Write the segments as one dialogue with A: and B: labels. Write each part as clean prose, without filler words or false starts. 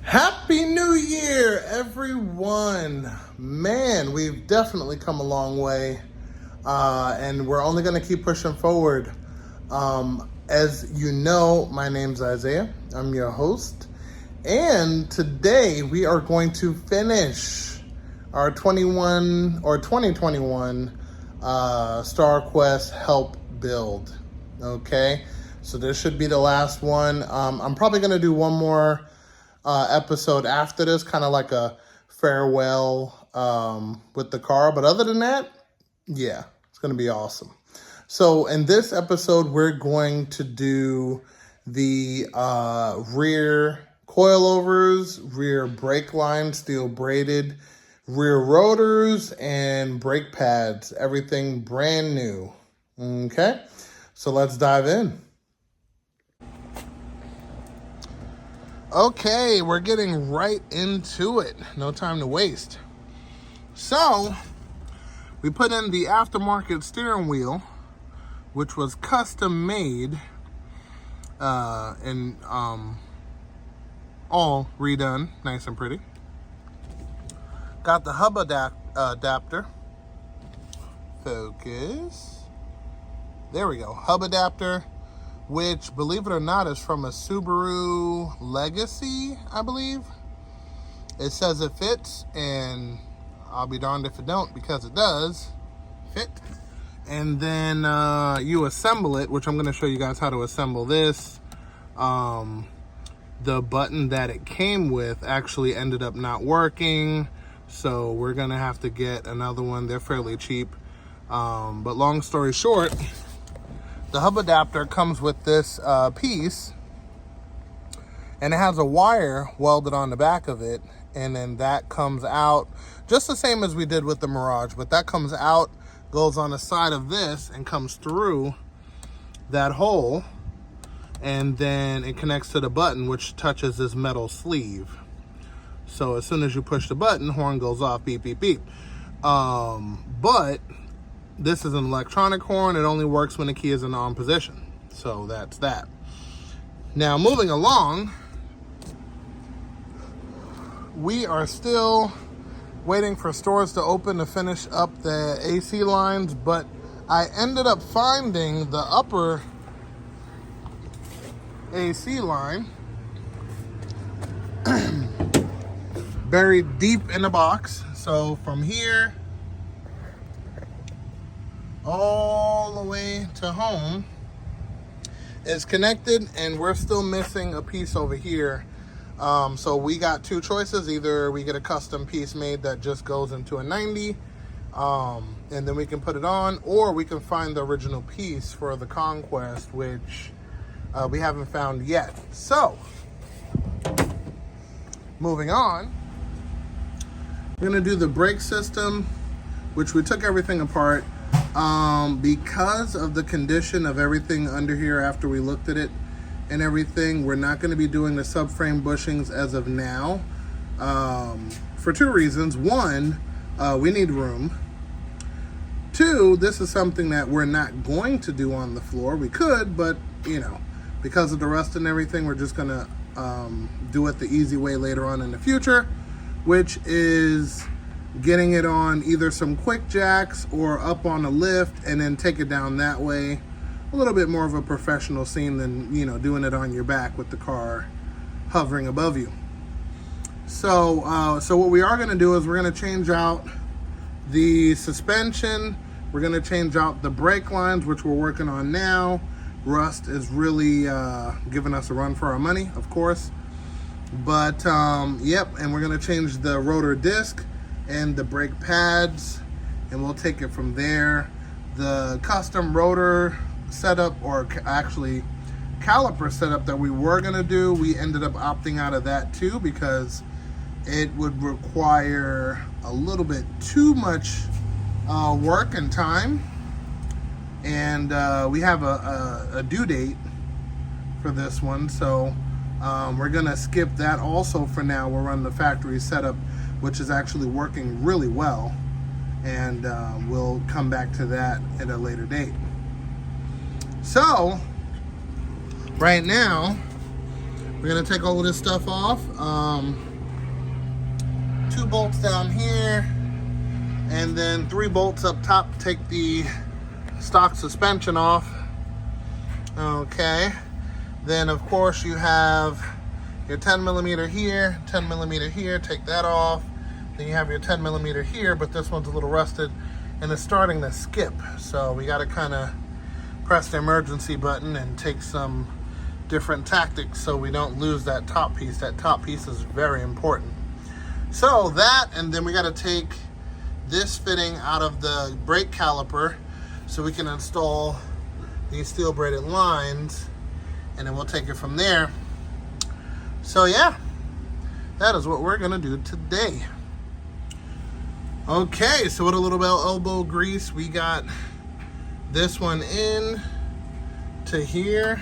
A: Happy New Year, everyone. Man, we've definitely come a long way, and we're only going to keep pushing forward. As you know, my name's Isaiah. I'm your host, and today we are going to finish our 2021 Starquest help build. Okay, so this should be the last one. I'm probably going to do one more episode after this, kind of like a farewell with the car. But other than that, yeah, it's going to be awesome. So in this episode, we're going to do the rear coilovers, rear brake line, steel braided, rear rotors, and brake pads. Everything brand new. Okay, so let's dive in. Okay, we're getting right into it. No time to waste. So, we put in the aftermarket steering wheel, which was custom made and all redone, nice and pretty. Got the hub adapter. Focus. There we go. Hub adapter, which, believe it or not, is from a Subaru Legacy, I believe. It says it fits, and I'll be darned if it don't, because it does fit. And then you assemble it, which I'm going to show you guys how to assemble this. The button that it came with actually ended up not working, so we're going to have to get another one. They're fairly cheap. But long story short, the hub adapter comes with this piece, and it has a wire welded on the back of it, and then that comes out just the same as we did with the Mirage, but that comes out, goes on the side of this, and comes through that hole, and then it connects to the button, which touches this metal sleeve. So as soon as you push the button, horn goes off, beep, beep, beep. But this is an electronic horn. It only works when the key is in the on position. So that's that. Now, moving along, we are still waiting for stores to open to finish up the AC lines, but I ended up finding the upper AC line buried deep in the box. So from here all the way to home is connected, and we're still missing a piece over here. So we got two choices. Either we get a custom piece made that just goes into a 90, and then we can put it on, or we can find the original piece for the Conquest, which we haven't found yet. So moving on, we're gonna do the brake system, which we took everything apart. Because of the condition of everything under here after we looked at it and everything, we're not going to be doing the subframe bushings as of now, for two reasons. One, we need room. Two, this is something that we're not going to do on the floor. We could, but you know, because of the rust and everything, we're just going to do it the easy way later on in the future, which is getting it on either some quick jacks or up on a lift and then take it down that way. A little bit more of a professional scene than, you know, doing it on your back with the car hovering above you. So what we are going to do is we're going to change out the suspension. We're going to change out the brake lines, which we're working on now. Rust is really giving us a run for our money, of course. But yep, and we're going to change the rotor disc and the brake pads, and we'll take it from there. The custom rotor setup, or actually caliper setup that we were going to do, we ended up opting out of that too, because it would require a little bit too much work and time, and we have a due date for this one, so we're going to skip that also for now. We're running the factory setup, which is actually working really well, and we'll come back to that at a later date. So right now We're gonna take all of this stuff off. 2 bolts down here, and then 3 bolts up top to take the stock suspension off. Okay. Then of course you have your 10mm here, 10mm here, take that off. Then you have your 10mm here, but this one's a little rusted and it's starting to skip. So we gotta kinda press the emergency button and take some different tactics so we don't lose that top piece. That top piece is very important. So that, and then we gotta take this fitting out of the brake caliper so we can install these steel braided lines, and then we'll take it from there. So yeah, that is what we're gonna do today. Okay, so with a little bit of elbow grease, we got this one in to here,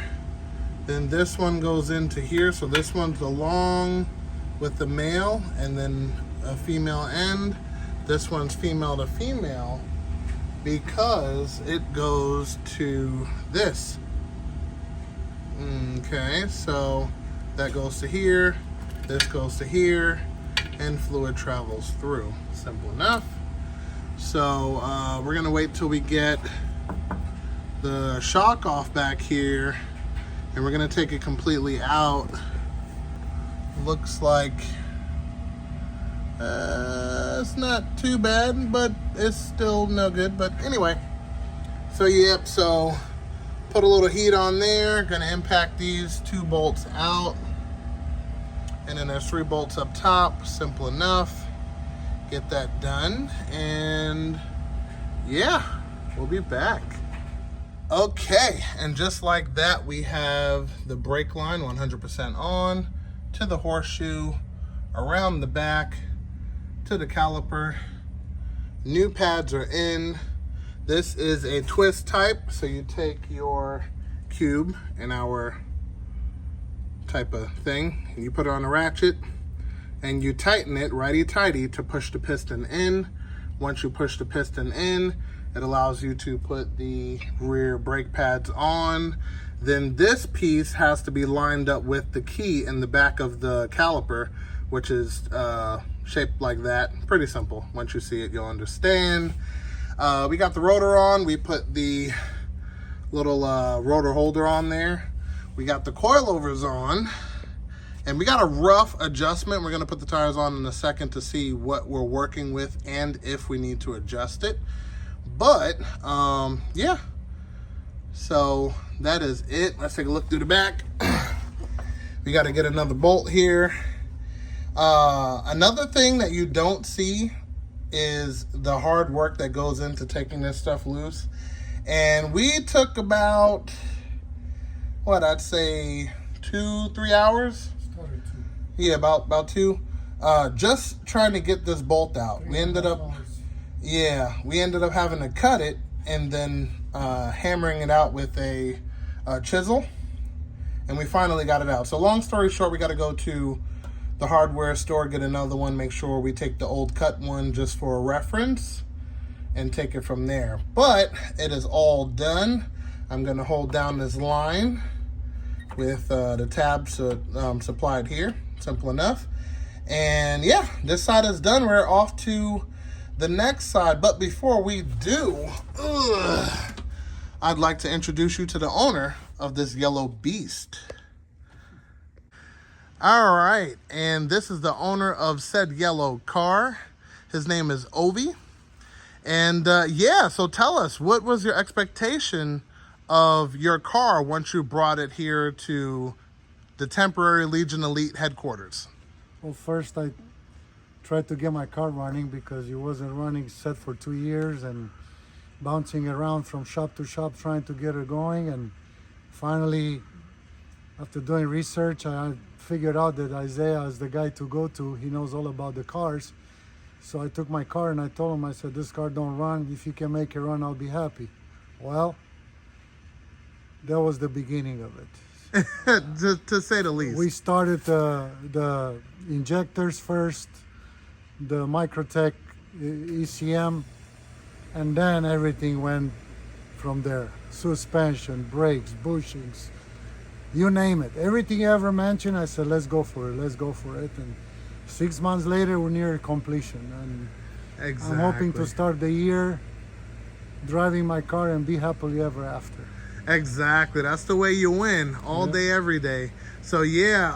A: then this one goes into here. So this one's along with the male and then a female end. This one's female to female because it goes to this. Okay, so that goes to here, this goes to here, and fluid travels through. Simple enough. So we're gonna wait till we get the shock off back here, and we're gonna take it completely out. Looks like it's not too bad, but it's still no good. But anyway, so yep, so put a little heat on there. Gonna impact these 2 bolts out, and then there's 3 bolts up top. Simple enough. Get that done, and yeah, we'll be back. Okay, and just like that, we have the brake line 100% on to the horseshoe, around the back to the caliper. New pads are in. This is a twist type, so you take your cube in our type of thing, and you put it on a ratchet, and you tighten it righty-tighty to push the piston in. Once you push the piston in, it allows you to put the rear brake pads on. Then this piece has to be lined up with the key in the back of the caliper, which is shaped like that. Pretty simple. Once you see it, you'll understand. We got the rotor on. We put the little rotor holder on there. We got the coilovers on. And we got a rough adjustment. We're gonna put the tires on in a second to see what we're working with and if we need to adjust it. But yeah, so that is it. Let's take a look through the back. We got to get another bolt here. Another thing that you don't see is the hard work that goes into taking this stuff loose. And we took about, what, I'd say 2-3 hours. Yeah, about 2. Just trying to get this bolt out. We ended up having to cut it and then hammering it out with a chisel, and we finally got it out. So long story short, we got to go to the hardware store, get another one, make sure we take the old cut one just for a reference and take it from there. But it is all done. I'm going to hold down this line with the tabs supplied here. Simple enough. And yeah, this side is done. We're off to the next side. But before we do, I'd like to introduce you to the owner of this yellow beast. All right, and this is the owner of said yellow car. His name is Ovi. And yeah, so tell us, what was your expectation of your car once you brought it here to the temporary Legion Elite headquarters?
B: Well, first I tried to get my car running because it wasn't running set for 2 years and bouncing around from shop to shop trying to get it going. And finally, after doing research, I figured out that Isaiah is the guy to go to. He knows all about the cars. So I took my car and I told him, I said, this car don't run. If you can make it run, I'll be happy. Well, that was the beginning of it.
A: to say the least.
B: We started the injectors first, the Microtech ECM, and then everything went from there. Suspension, brakes, bushings, you name it. Everything you ever mentioned, I said, let's go for it, let's go for it. And 6 months later, we're near completion. And
A: Exactly.
B: I'm hoping to start the year driving my car and be happily ever after.
A: Exactly. That's the way you win all day, every day. So yeah,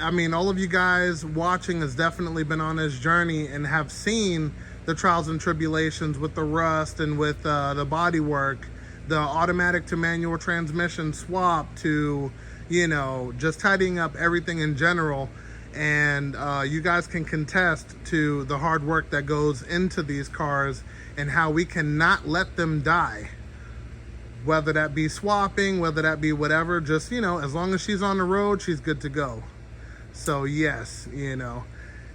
A: I mean, all of you guys watching has definitely been on this journey and have seen the trials and tribulations with the rust and with the body work, the automatic to manual transmission swap to, you know, just tidying up everything in general. And you guys can contest to the hard work that goes into these cars and how we cannot let them die. Whether that be swapping, whether that be whatever, just, you know, as long as she's on the road, she's good to go. So yes, you know,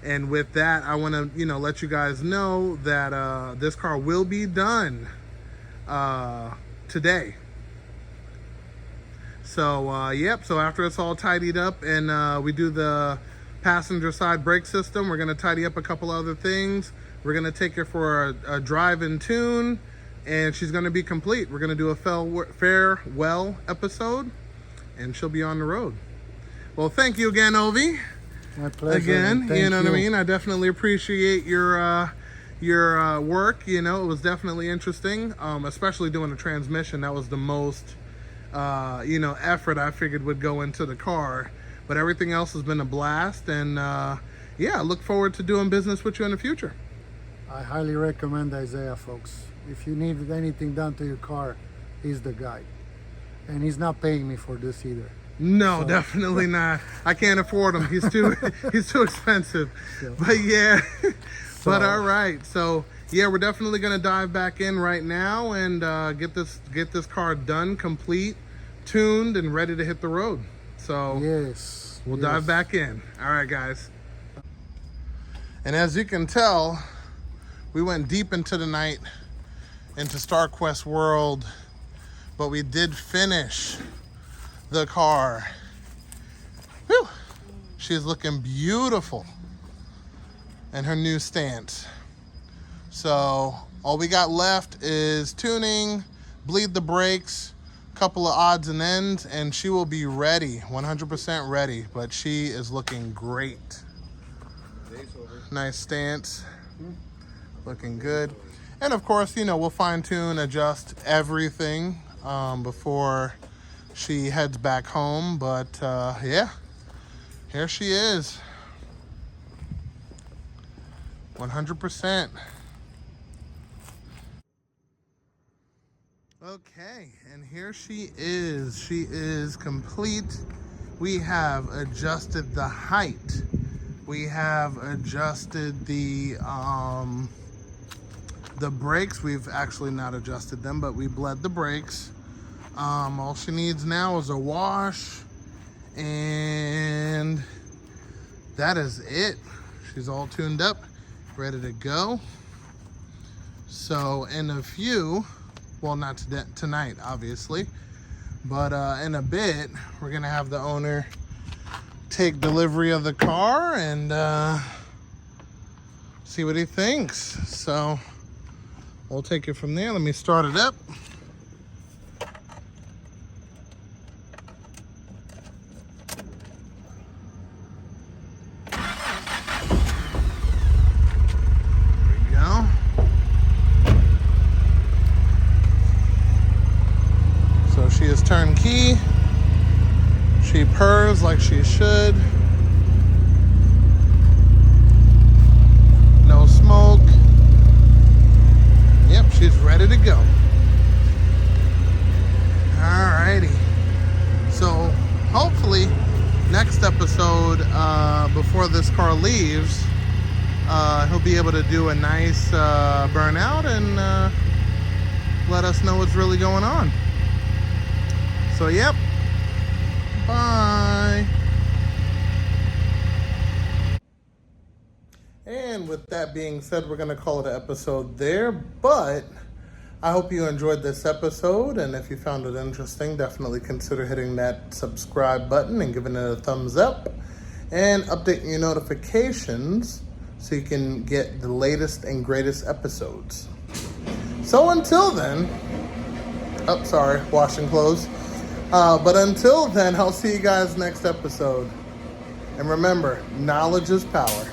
A: and with that, I want to, you know, let you guys know that this car will be done today. So yep, so after it's all tidied up and we do the passenger side brake system, we're going to tidy up a couple other things. We're going to take her for a drive and tune, and she's going to be complete. We're going to do a farewell episode, and she'll be on the road. Well, thank you again, Ovi.
B: My pleasure.
A: Again, you know what I mean? I definitely appreciate your work. You know, it was definitely interesting, especially doing the transmission. That was the most, you know, effort I figured would go into the car. But everything else has been a blast, and yeah, I look forward to doing business with you in the future.
B: I highly recommend Isaiah, folks. If you need anything done to your car, he's the guy. And he's not paying me for this either.
A: No,
B: So-
A: definitely not. I can't afford him. He's too he's too expensive. But yeah. But all right. So yeah, we're definitely gonna dive back in right now and get this car done, complete, tuned, and ready to hit the road. So
B: Yes.
A: we'll
B: yes.
A: dive back in. All right, guys. And as you can tell, we went deep into the night, into Starquest world, but we did finish the car. Whew. She's looking beautiful in her new stance. So all we got left is tuning, bleed the brakes, couple of odds and ends, and she will be ready, 100% ready. But she is looking great. Nice stance, looking good. And of course, you know, we'll fine tune, adjust everything before she heads back home. But yeah, here she is, 100%. Okay, and here she is. She is complete. We have adjusted the height. We have adjusted the brakes. We've actually not adjusted them, but we bled the brakes. All she needs now is a wash, and that is it. She's all tuned up, ready to go. So in a few, well, not tonight, obviously, but in a bit, we're gonna have the owner take delivery of the car and see what he thinks. So we'll take it from there. Let me start it up. There we go. So she is turnkey. She purrs like she should. No smoke. Yep, she's ready to go. Alrighty. So hopefully next episode, before this car leaves, he'll be able to do a nice burnout and let us know what's really going on. So yep. Bye. And with that being said, we're going to call it an episode there. But I hope you enjoyed this episode. And if you found it interesting, definitely consider hitting that subscribe button and giving it a thumbs up. And updating your notifications so you can get the latest and greatest episodes. So until then, washing clothes. But until then, I'll see you guys next episode. And remember, knowledge is power.